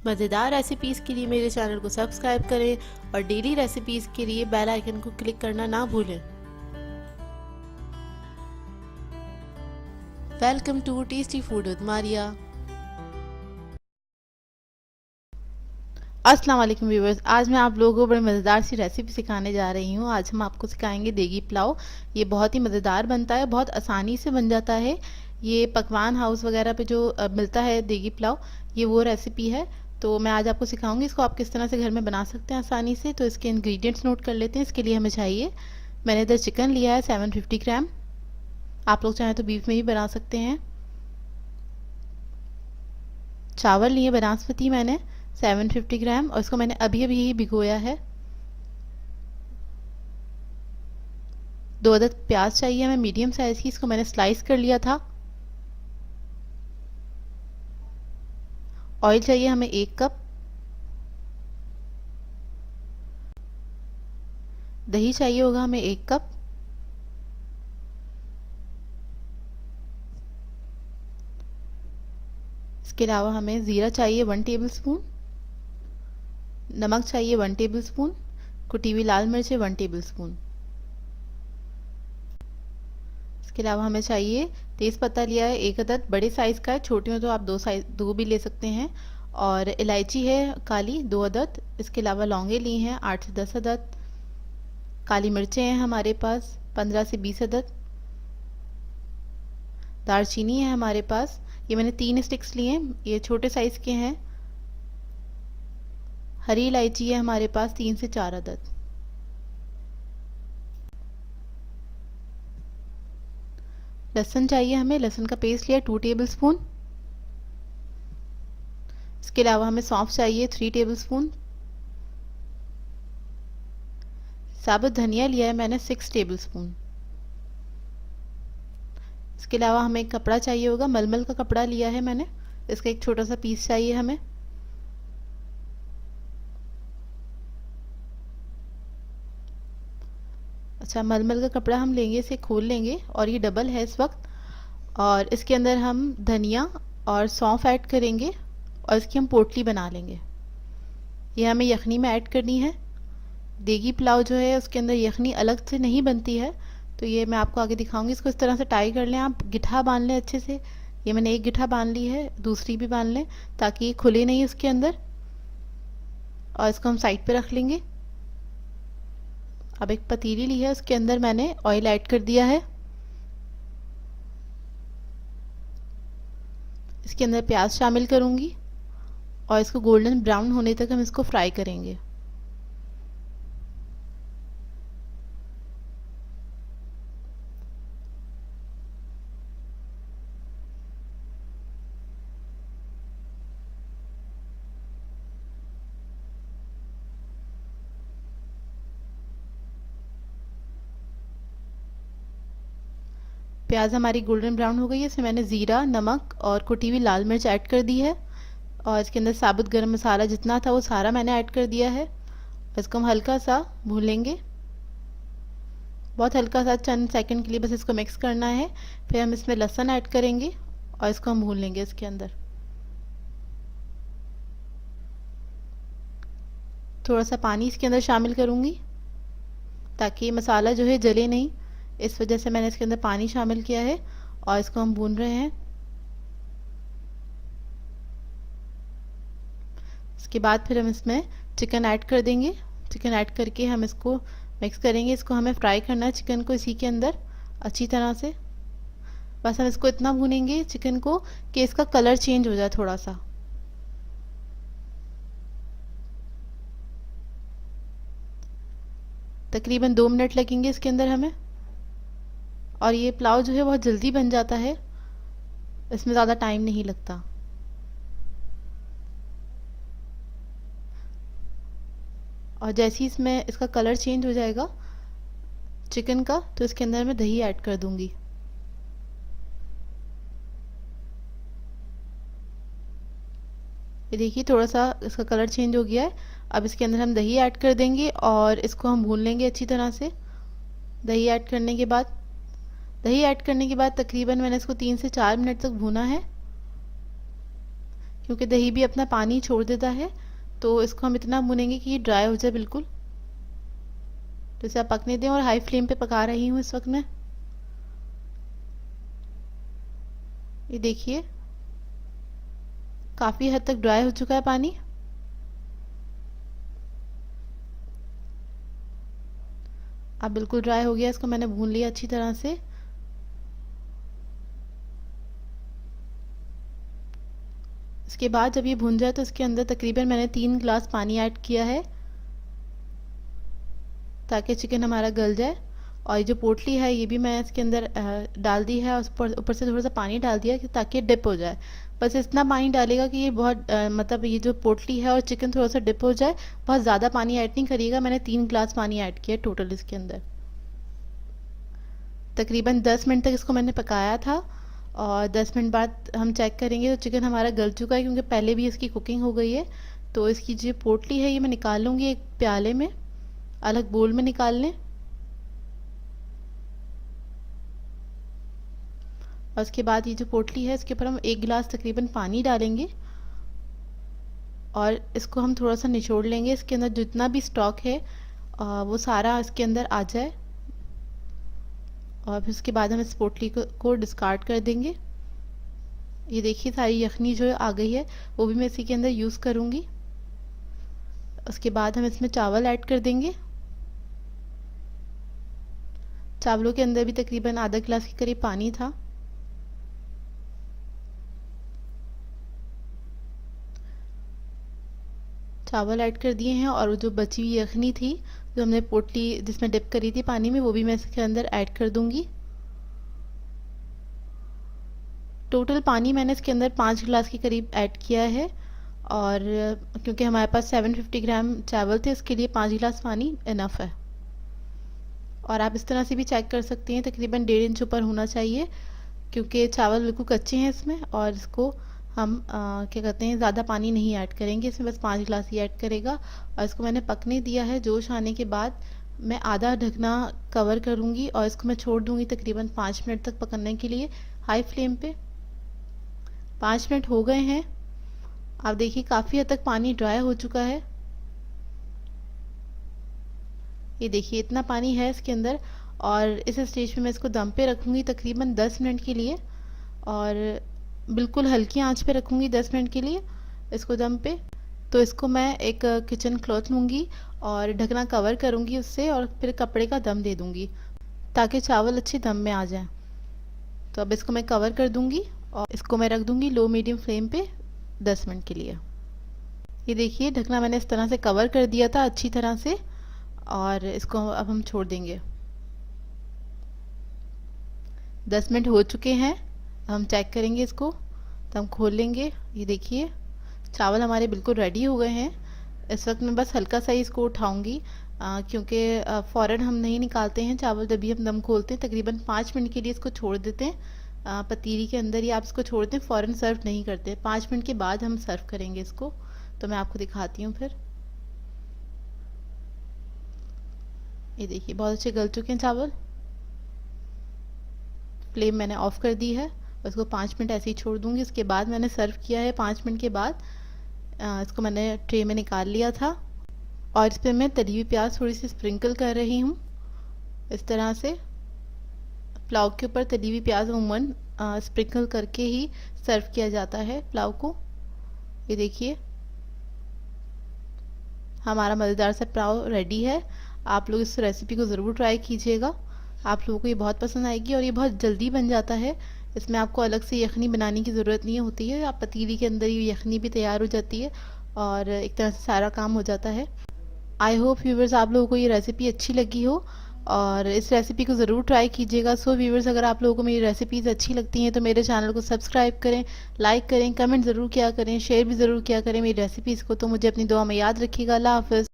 मज़ेदार रेसिपीज़ के लिए मेरे चैनल को सब्सक्राइब करें और डेली रेसिपीज़ के लिए बेल आइकन को क्लिक करना ना भूलें। Welcome to tasty food with Maria. अस्सलाम वालेकुम व्यूवर्स, आज मैं आप लोगों को बड़ी मज़ेदार सी रेसिपी सिखाने जा रही हूँ। आज हम आपको सिखाएंगे देगी पुलाव। ये बहुत ही मज़ेदार बनता है, बहुत आसानी से बन जाता है। ये पकवान हाउस वगैरह पे जो मिलता है देगी पुलाव, ये वो रेसिपी है। तो मैं आज आपको सिखाऊंगी इसको आप किस तरह से घर में बना सकते हैं आसानी से। तो इसके इंग्रेडिएंट्स नोट कर लेते हैं। इसके लिए हमें चाहिए, मैंने इधर चिकन लिया है 750 ग्राम। आप लोग चाहें तो बीफ में भी बना सकते हैं। चावल लिए बासमती मैंने 750 ग्राम, और इसको मैंने अभी अभी ही भिगोया है। 2 अदद प्याज चाहिए हमें मीडियम साइज की, इसको मैंने स्लाइस कर लिया था। ऑयल चाहिए हमें 1 कप। दही चाहिए होगा हमें 1 कप। इसके अलावा हमें ज़ीरा चाहिए 1 टेबल स्पून। नमक चाहिए 1 टेबल स्पून। कुटी हुई लाल मिर्च 1 टेबल स्पून। इसके अलावा हमें चाहिए तेज पत्ता लिया है 1 अदद, बड़े साइज का है, छोटे हो तो आप 2 भी ले सकते हैं। और इलायची है काली 2 अदद। इसके अलावा लौंगे ली हैं 8 से 10 अदद। काली मिर्चें हैं हमारे पास 15 से 20 अदद। दालचीनी है हमारे पास, ये मैंने 3 स्टिक्स लिए हैं, ये छोटे साइज के हैं। हरी इलायची है हमारे पास 3 से 4 अदद। लहसुन चाहिए हमें, लहसुन का पेस्ट लिया 2 टेबल स्पून। इसके अलावा हमें सौंफ चाहिए 3 टेबल स्पून। साबुत धनिया लिया है मैंने 6 टेबल स्पून। इसके अलावा हमें एक कपड़ा चाहिए होगा, मलमल का कपड़ा लिया है मैंने, इसका एक छोटा सा पीस चाहिए हमें। अच्छा, मलमल का कपड़ा हम लेंगे, इसे खोल लेंगे, और ये डबल है इस वक्त। और इसके अंदर हम धनिया और सौंफ ऐड करेंगे और इसकी हम पोटली बना लेंगे। ये हमें यखनी में ऐड करनी है। देगी पुलाव जो है उसके अंदर यखनी अलग से नहीं बनती है, तो ये मैं आपको आगे दिखाऊंगी। इसको इस तरह से टाई कर लें, आप गिठा बांध लें अच्छे से। ये मैंने एक गिठा बांध ली है, दूसरी भी बांध लें ताकि ये खुले नहीं उसके अंदर। और इसको हम साइड पे रख लेंगे। अब एक पतीली ली है, उसके अंदर मैंने ऑयल ऐड कर दिया है। इसके अंदर प्याज शामिल करूंगी और इसको गोल्डन ब्राउन होने तक हम इसको फ्राई करेंगे। प्याज हमारी गोल्डन ब्राउन हो गई है, इसमें मैंने ज़ीरा, नमक और कुटी हुई लाल मिर्च ऐड कर दी है। और इसके अंदर साबुत गरम मसाला जितना था वो सारा मैंने ऐड कर दिया है। इसको हम हल्का सा भून लेंगे, बहुत हल्का सा, चंद सेकंड के लिए बस इसको मिक्स करना है। फिर हम इसमें लहसुन ऐड करेंगे और इसको हम भून लेंगे इसके अंदर। थोड़ा सा पानी इसके अंदर शामिल करूँगी ताकि मसाला जो है जले नहीं, इस वजह से मैंने इसके अंदर पानी शामिल किया है। और इसको हम भून रहे हैं। इसके बाद फिर हम इसमें चिकन ऐड कर देंगे। चिकन ऐड करके हम इसको मिक्स करेंगे। इसको हमें फ्राई करना है चिकन को इसी के अंदर अच्छी तरह से। बस हम इसको इतना भूनेंगे चिकन को कि इसका कलर चेंज हो जाए थोड़ा सा। तकरीबन 2 मिनट लगेंगे इसके अंदर हमें। और ये पुलाव जो है बहुत जल्दी बन जाता है, इसमें ज़्यादा टाइम नहीं लगता। और जैसे ही इसमें इसका कलर चेंज हो जाएगा चिकन का, तो इसके अंदर मैं दही ऐड कर दूंगी। ये देखिए थोड़ा सा इसका कलर चेंज हो गया है। अब इसके अंदर हम दही ऐड कर देंगे और इसको हम भून लेंगे अच्छी तरह से। दही ऐड करने के बाद तकरीबन मैंने इसको 3 से 4 मिनट तक भूना है। क्योंकि दही भी अपना पानी छोड़ देता है, तो इसको हम इतना भूनेंगे कि ये ड्राई हो जाए बिल्कुल। तो इसे आप पकने दें और हाई फ्लेम पे पका रही हूँ इस वक्त मैं। ये देखिए काफ़ी हद तक ड्राई हो चुका है पानी। अब बिल्कुल ड्राई हो गया, इसको मैंने भून लिया अच्छी तरह से। इसके बाद जब ये भुन जाए तो इसके अंदर तकरीबन मैंने 3 गिलास पानी ऐड किया है ताकि चिकन हमारा गल जाए। और ये जो पोटली है ये भी मैं इसके अंदर डाल दी है, और ऊपर से थोड़ा सा पानी डाल दिया कि ताकि डिप हो जाए। बस इतना पानी डालेगा कि ये बहुत मतलब ये जो पोटली है और चिकन थोड़ा सा डिप हो जाए। बहुत ज़्यादा पानी ऐड नहीं करिएगा। मैंने 3 गिलास पानी ऐड किया टोटल इसके अंदर। तकरीबन 10 मिनट तक इसको मैंने पकाया था, और 10 मिनट बाद हम चेक करेंगे तो चिकन हमारा गल चुका है, क्योंकि पहले भी इसकी कुकिंग हो गई है। तो इसकी जो पोटली है ये मैं निकाल लूँगी एक प्याले में, अलग बोल में निकाल लें। और उसके बाद ये जो पोटली है इसके ऊपर हम 1 गिलास तकरीबन पानी डालेंगे, और इसको हम थोड़ा सा निचोड़ लेंगे। इसके अंदर जितना भी स्टॉक है वो सारा इसके अंदर आ जाए। और फिर उसके बाद हम इस पोटली को डिस्कार्ड कर देंगे। ये देखिए सारी यखनी जो आ गई है वो भी मैं इसी के अंदर यूज़ करूँगी। उसके बाद हम इसमें चावल ऐड कर देंगे। चावलों के अंदर भी तकरीबन आधा गिलास के करीब पानी था। चावल ऐड कर दिए हैं, और जो बची हुई यखनी थी जो हमने पोटली जिसमें डिप करी थी पानी में, वो भी मैं इसके अंदर ऐड कर दूंगी। टोटल पानी मैंने इसके अंदर 5 गिलास के करीब ऐड किया है, और क्योंकि हमारे पास 750 ग्राम चावल थे इसके लिए 5 गिलास पानी इनफ है। और आप इस तरह से भी चेक कर सकते हैं, तकरीबन 1.5 इंच ऊपर होना चाहिए, क्योंकि चावल बिल्कुल कच्चे हैं इसमें। और इसको हम क्या कहते हैं ज़्यादा पानी नहीं ऐड करेंगे इसमें, बस 5 गिलास ही ऐड करेगा। और इसको मैंने पकने दिया है। जोश आने के बाद मैं आधा ढकना कवर करूँगी, और इसको मैं छोड़ दूँगी तकरीबन 5 मिनट तक पकने के लिए हाई फ्लेम पे। 5 मिनट हो गए हैं। आप देखिए काफ़ी हद तक पानी ड्राई हो चुका है। ये देखिए इतना पानी है इसके अंदर। और इस स्टेज पे मैं इसको दम पे रखूँगी तकरीबन 10 मिनट के लिए, और बिल्कुल हल्की आंच पे रखूँगी 10 मिनट के लिए इसको दम पे। तो इसको मैं एक किचन क्लॉथ लूँगी और ढकना कवर करूँगी उससे, और फिर कपड़े का दम दे दूँगी ताकि चावल अच्छे दम में आ जाएं। तो अब इसको मैं कवर कर दूँगी, और इसको मैं रख दूँगी लो मीडियम फ्लेम पे 10 मिनट के लिए। ये देखिए ढकना मैंने इस तरह से कवर कर दिया था अच्छी तरह से, और इसको अब हम छोड़ देंगे। 10 मिनट हो चुके हैं। हम चेक करेंगे इसको, तो हम खोल लेंगे। ये देखिए चावल हमारे बिल्कुल रेडी हो गए हैं। इस वक्त मैं बस हल्का सा ही इसको उठाऊंगी, क्योंकि फ़ौरन हम नहीं निकालते हैं चावल जब भी हम दम खोलते हैं। तकरीबन 5 मिनट के लिए इसको छोड़ देते हैं पतीली के अंदर ही आप इसको छोड़ दें, फ़ौरन सर्व नहीं करते। 5 मिनट के बाद हम सर्व करेंगे इसको। तो मैं आपको दिखाती हूँ फिर। ये देखिए बहुत अच्छे गल चुके हैं चावल। फ्लेम मैंने ऑफ कर दी है, उसको 5 मिनट ऐसे ही छोड़ दूंगी। उसके बाद मैंने सर्व किया है 5 मिनट के बाद। इसको मैंने ट्रे में निकाल लिया था, और इस पर मैं तली हुई प्याज थोड़ी सी स्प्रिंकल कर रही हूँ इस तरह से। पुलाव के ऊपर तली हुई प्याज अमूमन स्प्रिंकल करके ही सर्व किया जाता है पुलाव को। ये देखिए हमारा मज़ेदार सा पुलाव रेडी है। आप लोग इस रेसिपी को ज़रूर ट्राई कीजिएगा, आप लोगों को ये बहुत पसंद आएगी। और ये बहुत जल्दी बन जाता है, इसमें आपको अलग से यखनी बनाने की ज़रूरत नहीं होती है। आप पतीली के अंदर ही यखनी भी तैयार हो जाती है, और एक तरह से सारा काम हो जाता है। आई होप व्यूवर्स आप लोगों को ये रेसिपी अच्छी लगी हो, और इस रेसिपी को ज़रूर ट्राई कीजिएगा। सो व्यूवर्स अगर आप लोगों को मेरी रेसिपीज़ अच्छी लगती हैं तो मेरे चैनल को सब्सक्राइब करें, लाइक करें, कमेंट ज़रूर किया करें, शेयर भी ज़रूर किया करें मेरी रेसिपीज़ को। तो मुझे अपनी दुआ में याद रखिएगा। अल्लाह हाफ़िज़।